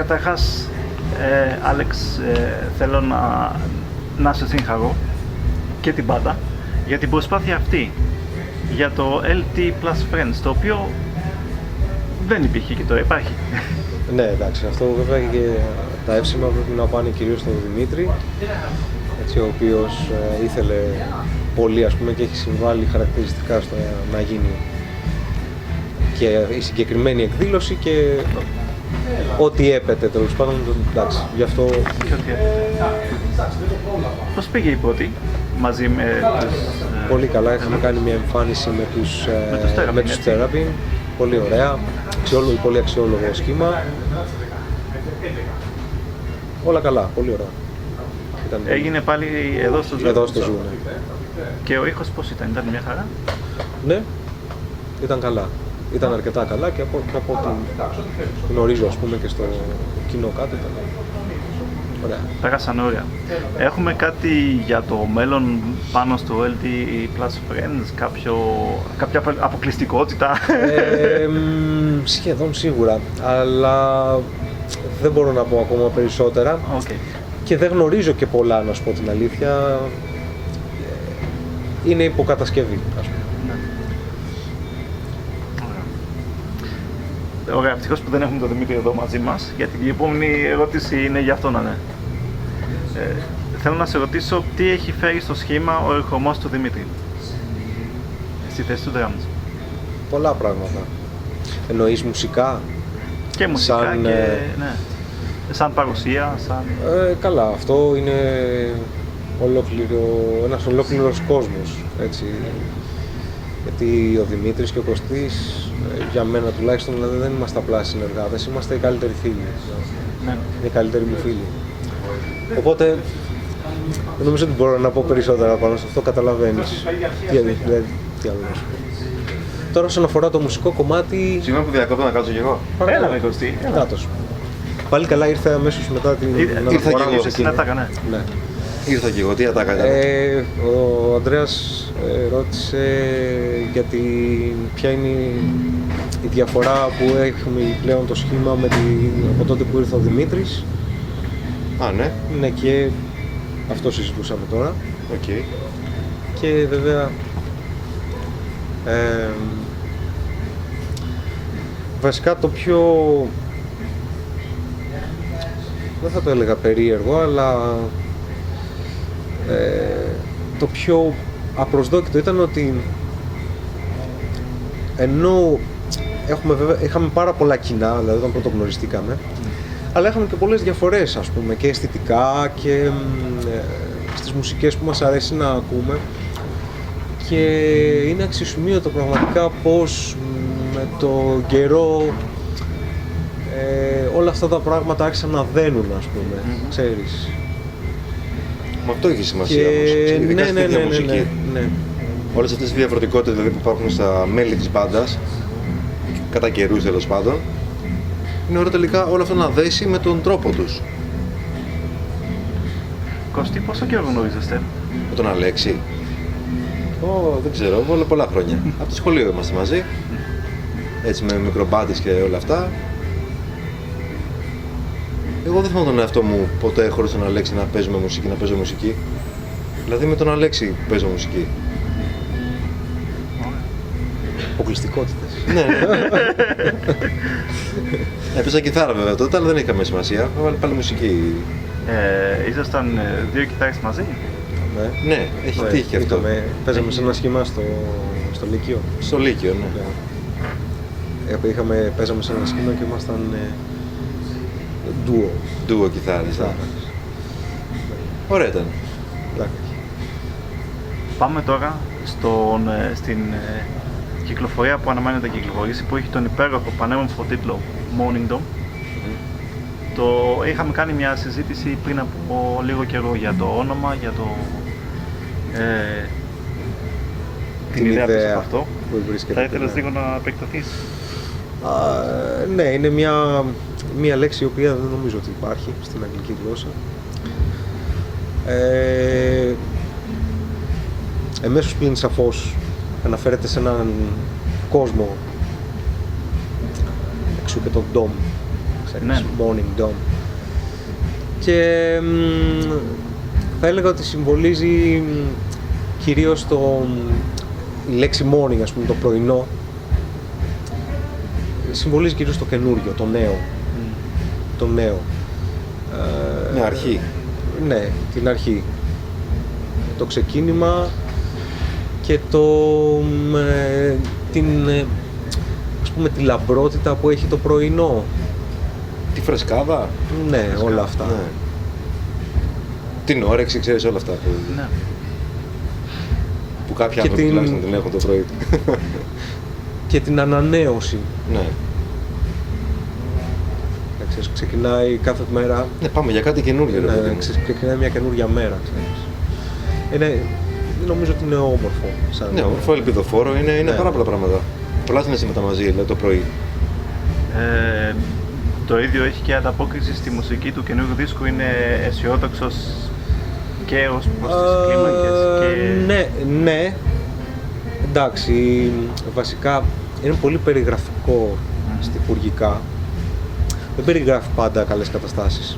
Καταρχάς, Άλεξ, θέλω να σε συγχαρώ και την πάντα για την προσπάθεια αυτή, για το LT Plus Friends, το οποίο δεν υπήρχε και τώρα υπάρχει. Ναι, εντάξει, αυτό βέβαια και τα εύσημα πρέπει να πάνε κυρίως στον Δημήτρη, έτσι, ο οποίος ήθελε πολύ, ας πούμε, και έχει συμβάλει χαρακτηριστικά στο να γίνει και η συγκεκριμένη εκδήλωση και ό,τι έπεται, τέλος πάντων, εντάξει, γι' αυτό... Πώς πήγε η πρώτη, μαζί με τους... Πολύ καλά, είχαμε κάνει μια εμφάνιση με τους Therapy, πολύ ωραία, πολύ αξιόλογο σχήμα. Όλα καλά, πολύ ωραία. Έγινε πάλι εδώ στο Zoo. Εδώ στο Zoo, ναι. Και ο ήχος πώς ήταν μια χαρά? Ναι, ήταν καλά. Ήταν αρκετά καλά και από ό,τι γνωρίζω, ας πούμε, και στο κοινό κάτω ήταν ωραία. Πέρασαν ωραία. Έχουμε κάτι για το μέλλον πάνω στο LT Plus Friends, κάποια αποκλειστικότητα? Σχεδόν σίγουρα, αλλά δεν μπορώ να πω ακόμα περισσότερα. Okay. Και δεν γνωρίζω και πολλά, να σου πω την αλήθεια. Είναι υποκατασκευή, ας πούμε. Ωραία, ευτυχώς που δεν έχουμε τον Δημήτρη εδώ μαζί μας, γιατί η επόμενη ερώτηση είναι για αυτόν, ναι. Θέλω να σε ρωτήσω τι έχει φέρει στο σχήμα ο ερχομός του Δημήτρη στη θέση του drums. Πολλά πράγματα. Εννοείς μουσικά? Και μουσικά σαν, και ναι. Σαν παρουσία, σαν... Καλά, αυτό είναι ένας ολόκληρος κόσμος, έτσι. Γιατί ο Δημήτρης και ο Κωστής, για μένα τουλάχιστον, δηλαδή δεν είμαστε απλά συνεργάτες, είμαστε οι καλύτεροι φίλοι. Ναι. Οι καλύτεροι μου φίλοι. Οπότε, δεν νομίζω ότι μπορώ να πω περισσότερα πάνω σε αυτό, καταλαβαίνεις. Τι άλλο να σου πω. Τώρα, όσον αφορά το μουσικό κομμάτι... Συγγνώμη που διακόπτω να κάτσω κι εγώ. Έλα με Κωστή. Κάτω. Πάλι καλά, ήρθε αμέσως μετά την αναφορά μου σε εκείνη. Ναι. Ήρθα κι εγώ, τι ατάκα ήταν? Ο Ανδρέας ρώτησε γιατί ποια είναι η διαφορά που έχουμε πλέον το σχήμα από τότε που ήρθε ο Δημήτρης. Α, ναι. Ναι, και αυτό συζητούσαμε τώρα. Okay. Και βέβαια βασικά το πιο, δεν θα το έλεγα περίεργο, αλλά το πιο απροσδόκητο ήταν ότι ενώ είχαμε πάρα πολλά κοινά, δηλαδή όταν πρωτογνωριστήκαμε, αλλά είχαμε και πολλές διαφορές, ας πούμε, και αισθητικά και στις μουσικές που μας αρέσει να ακούμε, και είναι αξιοσημείωτο πραγματικά πως με το καιρό όλα αυτά τα πράγματα άρχισαν να δένουν, ας πούμε, ξέρεις. Μα αυτό έχει σημασία όμως, ειδικά στη τέτοια μουσική. Ναι. Όλες αυτές οι διαφορετικότητες δηλαδή, που υπάρχουν στα μέλη της μπάντας, κατά καιρούς τέλος πάντων, είναι ωραίο τελικά όλο αυτό να δέσει με τον τρόπο τους. Κωστή, πόσο καιρό γνωρίζεστε? Με τον Αλέξη. Δεν ξέρω, πολλά χρόνια. Από το σχολείο είμαστε μαζί, έτσι με μικρομπάντες και όλα αυτά. Εγώ δεν θυμάμαι τον εαυτό μου ποτέ χωρίς τον Αλέξη να παίζουμε μουσική, να παίζω μουσική. Δηλαδή με τον Αλέξη παίζω μουσική. Αποκλειστικότητες. Ναι. Έπαιζα κιθάρα βέβαια τότε, αλλά δεν είχαμε σημασία. Έβαλε πάλι μουσική. Ήσασταν δύο κιθάρες μαζί? Ναι, έχει τύχει αυτό. Παίζαμε σε ένα σχήμα στο Λύκειο. Στο Λύκειο, ναι. Παίζαμε σε ένα σχήμα και ήμασταν Ντουο κιθάρες. Ωραία ήταν. Πάμε τώρα στην κυκλοφορία που αναμένεται να κυκλοφορήσει, που έχει τον υπέροχο πανέμορφο τίτλο Morning Dome. Είχαμε κάνει μια συζήτηση πριν από λίγο καιρό για το όνομα, για την ιδέα πίσω από αυτό. Θα ήθελες λίγο να επεκταθείς? Ναι, είναι μια λέξη η οποία δεν νομίζω ότι υπάρχει στην αγγλική γλώσσα. Εμέσως πλην σαφώς αναφέρεται σε έναν κόσμο, εξού και τον Dome, ξέρεις, Ναι. Morning Dawn. Και θα έλεγα ότι συμβολίζει κυρίως η λέξη morning, ας πούμε, το πρωινό, συμβολίζει κυρίως το καινούριο, το νέο. Το νέο. Μια αρχή. Ναι, την αρχή. Το ξεκίνημα και ας πούμε, τη λαμπρότητα που έχει το πρωινό. Τη φρεσκάδα. Ναι, όλα αυτά. Ναι. Την όρεξη, ξέρεις, όλα αυτά Ναι. που κάποιοι Και άνθρωποι την- τουλάχιστον την έχουν το πρωί. Και την ανανέωση. Ναι. Ξέρεις, ξεκινάει κάθε μέρα. Ναι, πάμε για κάτι καινούργιο. ρε παιδί μου. Ξεκινάει μια καινούργια μέρα, ξέρεις. Νομίζω ότι είναι όμορφο. Ναι, όμορφο, ελπιδοφόρο, είναι Ναι. πάρα πολλά πράγματα. Πολλά συναισθήματα μαζί, δηλαδή, το πρωί. Το ίδιο έχει και ανταπόκριση στη μουσική του καινούργιου δίσκου, είναι αισιόδοξος και ως προς τις κλίμακες και... Ναι. Εντάξει, βασικά είναι πολύ περιγραφικό στιχουργικά. Δεν περιγράφει πάντα καλές καταστάσεις.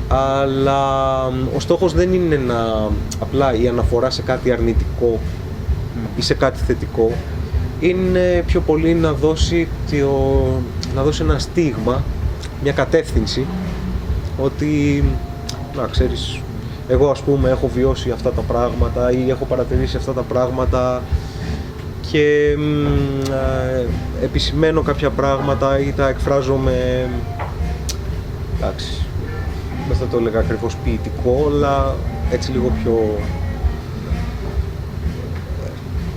Αλλά ο στόχος δεν είναι απλά η αναφορά σε κάτι αρνητικό ή σε κάτι θετικό. Είναι πιο πολύ να δώσει ένα στίγμα, μια κατεύθυνση, ότι, να ξέρεις, εγώ ας πούμε έχω βιώσει αυτά τα πράγματα ή έχω παρατηρήσει αυτά τα πράγματα και επισημαίνω κάποια πράγματα ή τα εκφράζω με, εντάξει, δεν θα το έλεγα ακριβώς ποιητικό, αλλά έτσι λίγο πιο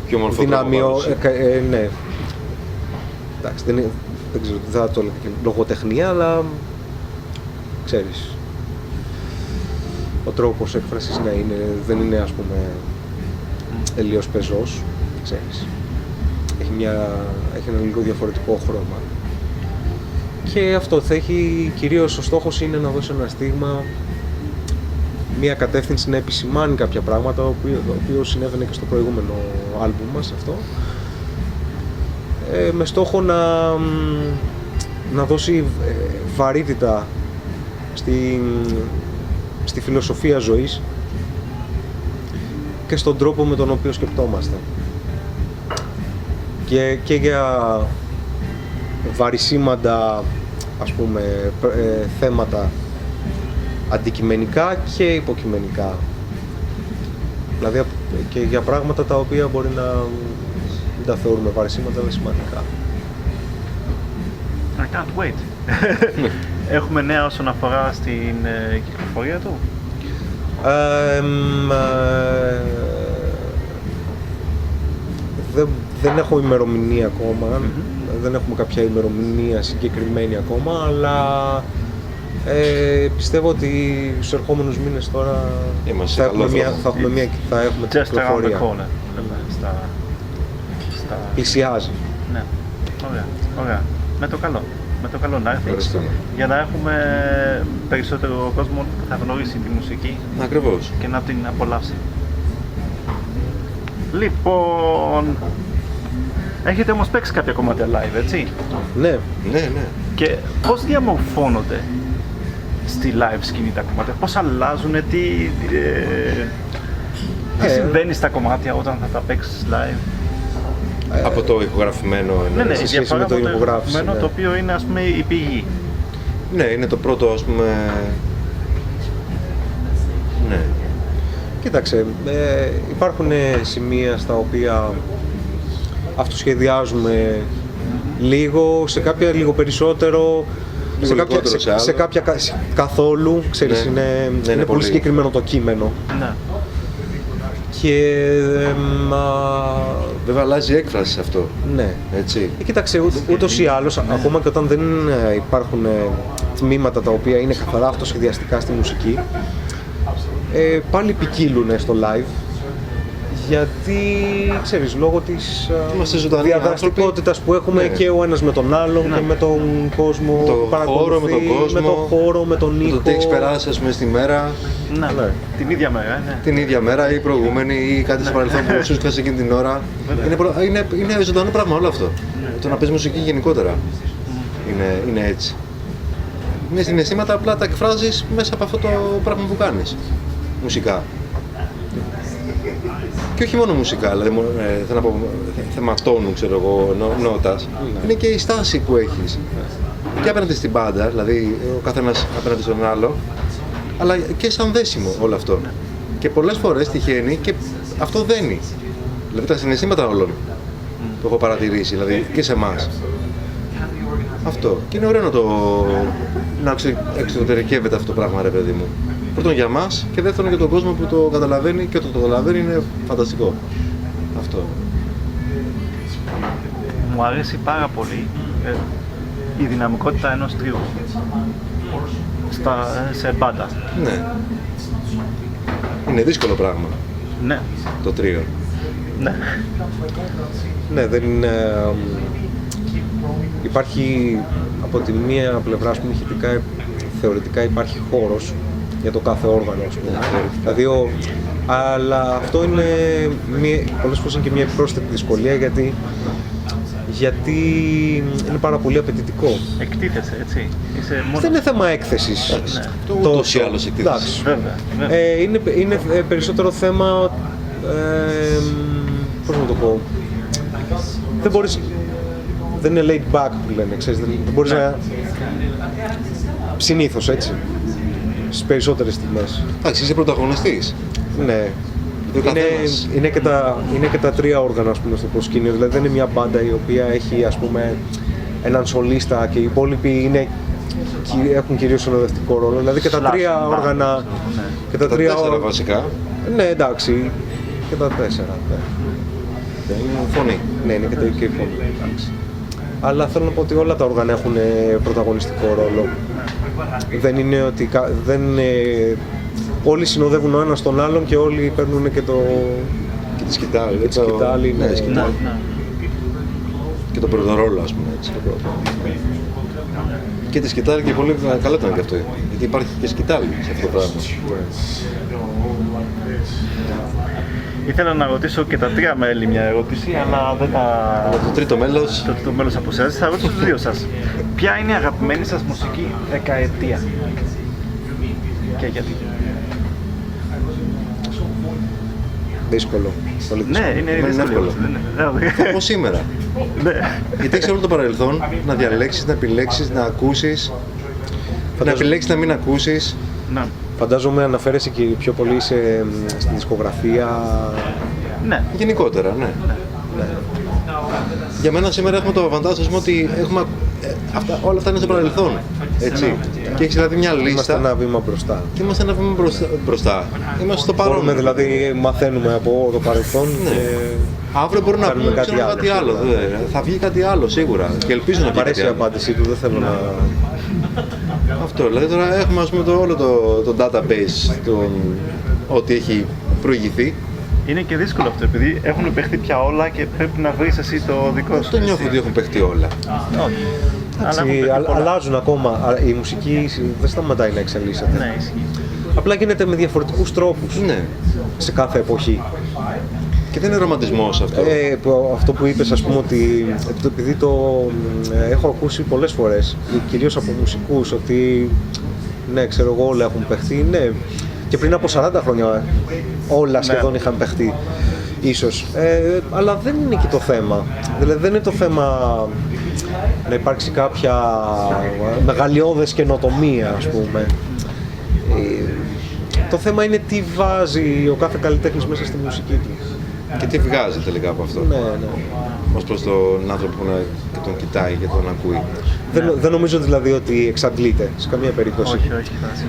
Πιο μορφό δυναμιό, τρόπο. ναι. Εντάξει, δεν ξέρω, δεν θα το έλεγα και λογοτεχνία, αλλά ξέρεις, ο τρόπος έκφρασης δεν είναι, ας πούμε, τελείως πεζός, ξέρεις. Έχει ένα λίγο διαφορετικό χρώμα. Και αυτό θα έχει, κυρίως ο στόχος είναι να δώσει ένα στίγμα, μια κατεύθυνση, να επισημάνει κάποια πράγματα, το οποίο συνέβαινε και στο προηγούμενο άλμπουμ μας αυτό, με στόχο να δώσει βαρύτητα στη φιλοσοφία ζωής και στον τρόπο με τον οποίο σκεπτόμαστε. Και για βαρισίμαντα, ας πούμε, θέματα αντικειμενικά και υποκειμενικά. Δηλαδή και για πράγματα τα οποία μπορεί να μην τα θεωρούμε βαρισίματα, αλλά σημαντικά. I can't wait. Έχουμε νέα όσον αφορά στην κυκλοφορία του. Δεν έχω ημερομηνία ακόμα, δεν έχουμε κάποια ημερομηνία συγκεκριμένη ακόμα, αλλά πιστεύω ότι στους ερχόμενους μήνες τώρα Είμαστε θα καλό έχουμε, δρόμο. θα έχουμε την Just around the κυκλοφορία. corner. Πλησιάζει. Ναι, ωραία. Με το καλό να έρθει. Ευχαριστούμε. Για να έχουμε περισσότερο κόσμο που θα γνωρίσει τη μουσική Ακριβώς. και να την απολαύσει. Λοιπόν, έχετε όμως παίξει κάποια κομμάτια live, έτσι? Ναι. Ναι. Και πώς διαμορφώνονται στη live σκηνή τα κομμάτια, πώς αλλάζουνε, τι συμβαίνει στα κομμάτια όταν θα τα παίξεις live? Από το ηχογραφημένο. Ναι, σε σχέση διαφορά με το από ηχογράφηση, ηχογραφημένο, ναι. το οποίο είναι, ας πούμε, η πηγή. Ναι, είναι το πρώτο, ας πούμε. Ναι. Κοίταξε, υπάρχουν σημεία στα οποία αυτοσχεδιάζουμε λίγο, σε κάποια λίγο περισσότερο, λιγότερο σε άλλα. σε κάποια καθόλου, ξέρεις, Ναι. είναι πολύ πολύ. συγκεκριμένο το κείμενο. Ναι. Και Βέβαια αλλάζει η έκφραση αυτό. ναι. Έτσι. Κοίταξε, ούτως ή άλλως, ακόμα και όταν δεν υπάρχουν τμήματα τα οποία είναι καθαρά αυτοσχεδιαστικά στη μουσική, πάλι ποικίλουν στο live, γιατί, ξέρεις, λόγω της Είμαστε ζωντανοί διαδραστικότητας που έχουμε, Ναι. και ο ένας με τον άλλον, Ναι. και με τον κόσμο Το που παρακολουθεί, χώρο, με τον κόσμο, με τον χώρο, με τον Με ήχο. το τι έχεις περάσει, ας πούμε, στη μέρα, Ναι. Ναι. Την ίδια μέρα, ναι. την ίδια μέρα ή προηγούμενη ή κάτι στο παρελθόν που σου έφτασε εκείνη την ώρα. Είναι ζωντανό πράγμα όλο αυτό. Το να παίζει μουσική γενικότερα είναι έτσι. είναι συναισθήματα, απλά τα εκφράζεις μέσα από αυτό το πράγμα που κάνεις, μουσικά. Και όχι μόνο μουσικά, δηλαδή θέλω να πω θέμα τόνου, ξέρω εγώ, νότας, είναι και η στάση που έχεις. Και απέναντι στην μπάντα, δηλαδή ο καθένας απέναντι στον άλλο, αλλά και σαν δέσιμο όλο αυτό. Και πολλές φορές τυχαίνει και αυτό δένει. Δηλαδή τα συναισθήματα όλων το έχω παρατηρήσει, δηλαδή και σε εμάς. Αυτό. Και είναι ωραίο να εξωτερικεύεται αυτό το πράγμα, ρε παιδί μου. Πρώτον για μας και δεύτερον για τον κόσμο που το καταλαβαίνει και όταν το καταλαβαίνει είναι φανταστικό. Αυτό. Μου αρέσει πάρα πολύ η δυναμικότητα ενός τρίου σε μπάντα. Ναι. Είναι δύσκολο πράγμα. Ναι. Το τρίο. Ναι. Ναι, δεν είναι... Υπάρχει από τη μία πλευρά, ας πούμε, ηχητικά, θεωρητικά υπάρχει χώρος για το κάθε όργανο, ας πούμε. Δηλαδή, αλλά αυτό είναι πολλές φορές είναι και μια επιπρόσθετη δυσκολία γιατί είναι πάρα πολύ απαιτητικό. Εκτίθεσαι, έτσι. Δεν είναι θέμα έκθεσης. Το ούτως ή άλλως εκτίθεσης. Βέβαια. Είναι περισσότερο θέμα, πώς να το πω, δεν είναι laid back που λένε, ξέρεις, δεν μπορείς να... Συνήθως, έτσι, στις περισσότερες στιγμές. Εντάξει, είσαι πρωταγωνιστής. Ναι. Είναι και τα τρία όργανα, ας πούμε, στο προσκήνιο, δηλαδή δεν είναι μια μπάντα η οποία έχει, ας πούμε, έναν σολίστα και οι υπόλοιποι έχουν κυρίως συνοδευτικό ρόλο, δηλαδή και τα τρία όργανα... Και τα τέσσερα βασικά. Ναι, εντάξει, και τα τέσσερα, ναι. Είναι φωνή. Ναι, είναι και η φωνή. Αλλά θέλω να πω ότι όλα τα όργανα έχουν πρωταγωνιστικό ρόλο. Δεν είναι ότι όλοι συνοδεύουν ο ένας τον άλλον και όλοι παίρνουν και τη σκητάλη. Και τη σκητάλη, ναι. Και το πρώτο ρόλο, ας πούμε, έτσι. Και τη σκητάλη και πολύ καλά ήταν και αυτό. Γιατί υπάρχει και σκητάλη σε αυτό το πράγμα. Ήθελα να ρωτήσω και τα τρία μέλη μια ερώτηση, αλλά δεν θα... Το τρίτο μέλος. Το τρίτο μέλος από εσάς. Θα ρωτήσω τους δύο σας. Ποια είναι η αγαπημένη σας μουσική δεκαετία και γιατί? Δύσκολο. Πολύ δύσκολο. Ναι, είναι δύσκολο. Από σήμερα. Γιατί έχεις όλο το παρελθόν να διαλέξεις, να επιλέξεις, να ακούσεις, να επιλέξεις να μην ακούσεις. Φαντάζομαι αναφέρεσαι και πιο πολύ στη δισκογραφία. Ναι. Γενικότερα, ναι. Για μένα σήμερα έχουμε το αβαντάζ, ας πούμε, ότι έχουμε όλα αυτά είναι στο παρελθόν. Έτσι. Και έχεις δηλαδή μια λίστα. Είμαστε ένα βήμα μπροστά. Και είμαστε ένα βήμα μπροστά. Είμαστε στο παρόν. Μπορούμε δηλαδή, μαθαίνουμε από το παρελθόν. Ναι. Και αύριο μπορεί να πούμε κάτι άλλο. Θα βγει κάτι άλλο σίγουρα. Και ελπίζω να βγει. Μ' αρέσει η απάντησή του, δεν θέλω να... Αυτό, δηλαδή τώρα έχουμε, ας πούμε, όλο το database, ό,τι έχει προηγηθεί. Είναι και δύσκολο αυτό, επειδή έχουν παιχτεί πια όλα και πρέπει να βρεις εσύ το δικό σου. Δεν νιώθω ότι έχουν παιχτεί όλα. Όχι. Αλλάζουν ακόμα. Η μουσική δεν σταματάει να εξελίσσεται. Ναι, ισχύει. Απλά γίνεται με διαφορετικούς τρόπους. Ναι. Σε κάθε εποχή. Και δεν είναι ρομαντισμός αυτό. Αυτό που είπες, ας πούμε, ότι επειδή το έχω ακούσει πολλές φορές, κυρίως από μουσικούς, ότι ναι, ξέρω εγώ, όλα έχουν παιχτεί, ναι. Και πριν από 40 χρόνια όλα σχεδόν είχαν παιχτεί, ίσως. Αλλά δεν είναι και το θέμα. Δηλαδή δεν είναι το θέμα να υπάρξει κάποια μεγαλειώδες καινοτομία, ας πούμε. Το θέμα είναι τι βάζει ο κάθε καλλιτέχνης μέσα στη μουσική του. Και τι βγάζει τελικά από αυτό. Ναι. Ως προς τον άνθρωπο που τον κοιτάει και τον ακούει. Δεν νομίζω δηλαδή ότι εξαντλείται σε καμία περίπτωση. Όχι.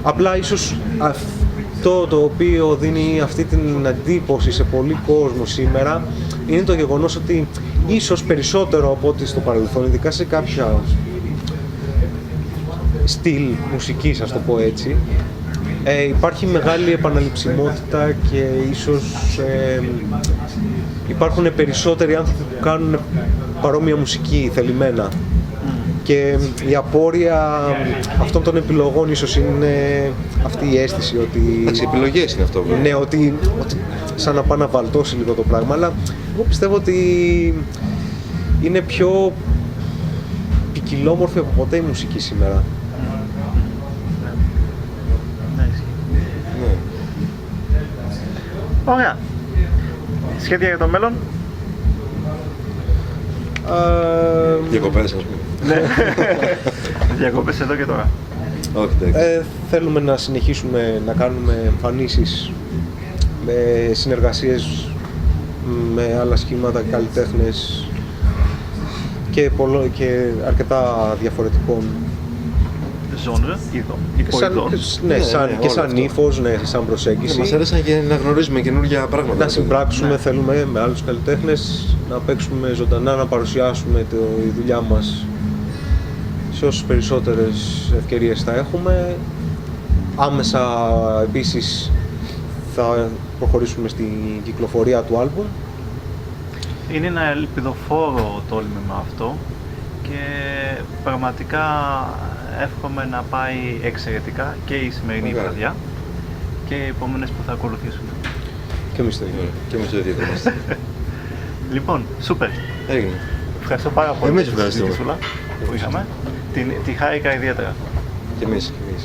Απλά ίσως αυτό το οποίο δίνει αυτή την εντύπωση σε πολύ κόσμο σήμερα είναι το γεγονός ότι ίσως περισσότερο από ό,τι στο παρελθόν, ειδικά σε κάποια στυλ μουσικής, ας το πω έτσι, υπάρχει μεγάλη επαναληψιμότητα και ίσως υπάρχουν περισσότεροι άνθρωποι που κάνουν παρόμοια μουσική θελημένα. Και η απόρρια αυτών των επιλογών ίσως είναι αυτή η αίσθηση ότι... Εντάξει, οι επιλογές είναι αυτό. Ναι, ότι σαν να πάει να βαλτώσει λίγο το πράγμα, αλλά εγώ πιστεύω ότι είναι πιο ποικιλόμορφη από ποτέ η μουσική σήμερα. Ωραία. Σχέδια για το μέλλον. Διακοπές, ας πούμε. Ναι. Διακοπές εδώ και τώρα. Όχι, εντάξει. Θέλουμε να συνεχίσουμε να κάνουμε εμφανίσεις με συνεργασίες με άλλα σχήματα και καλλιτέχνες και αρκετά διαφορετικών. Ζώνρ, υποειδών. Ναι, και όλο σαν αυτό. ύφος, ναι, σαν προσέγγιση. Μας άρεσαν και να γνωρίζουμε καινούργια πράγματα. Να συμπράξουμε, Ναι. θέλουμε με άλλους καλλιτέχνες, να παίξουμε ζωντανά, να παρουσιάσουμε τη δουλειά μας σε όσες περισσότερες ευκαιρίες θα έχουμε. Άμεσα επίσης θα προχωρήσουμε στην κυκλοφορία του άλμπουμ. Είναι ένα ελπιδοφόρο τόλμημα αυτό και πραγματικά εύχομαι να πάει εξαιρετικά και η σημερινή Μεγάλη. βραδιά και οι επόμενες που θα ακολουθήσουν. Και εμείς το ίδιο. Και εμείς το ίδιο είμαστε. Λοιπόν, σούπερ. Έγινε. Ευχαριστώ πάρα πολύ Εμείς για τη ευχαριστούμε. συζήτησούλα που είχαμε. Τη χάρηκα ιδιαίτερα. Και εμείς. Εμείς.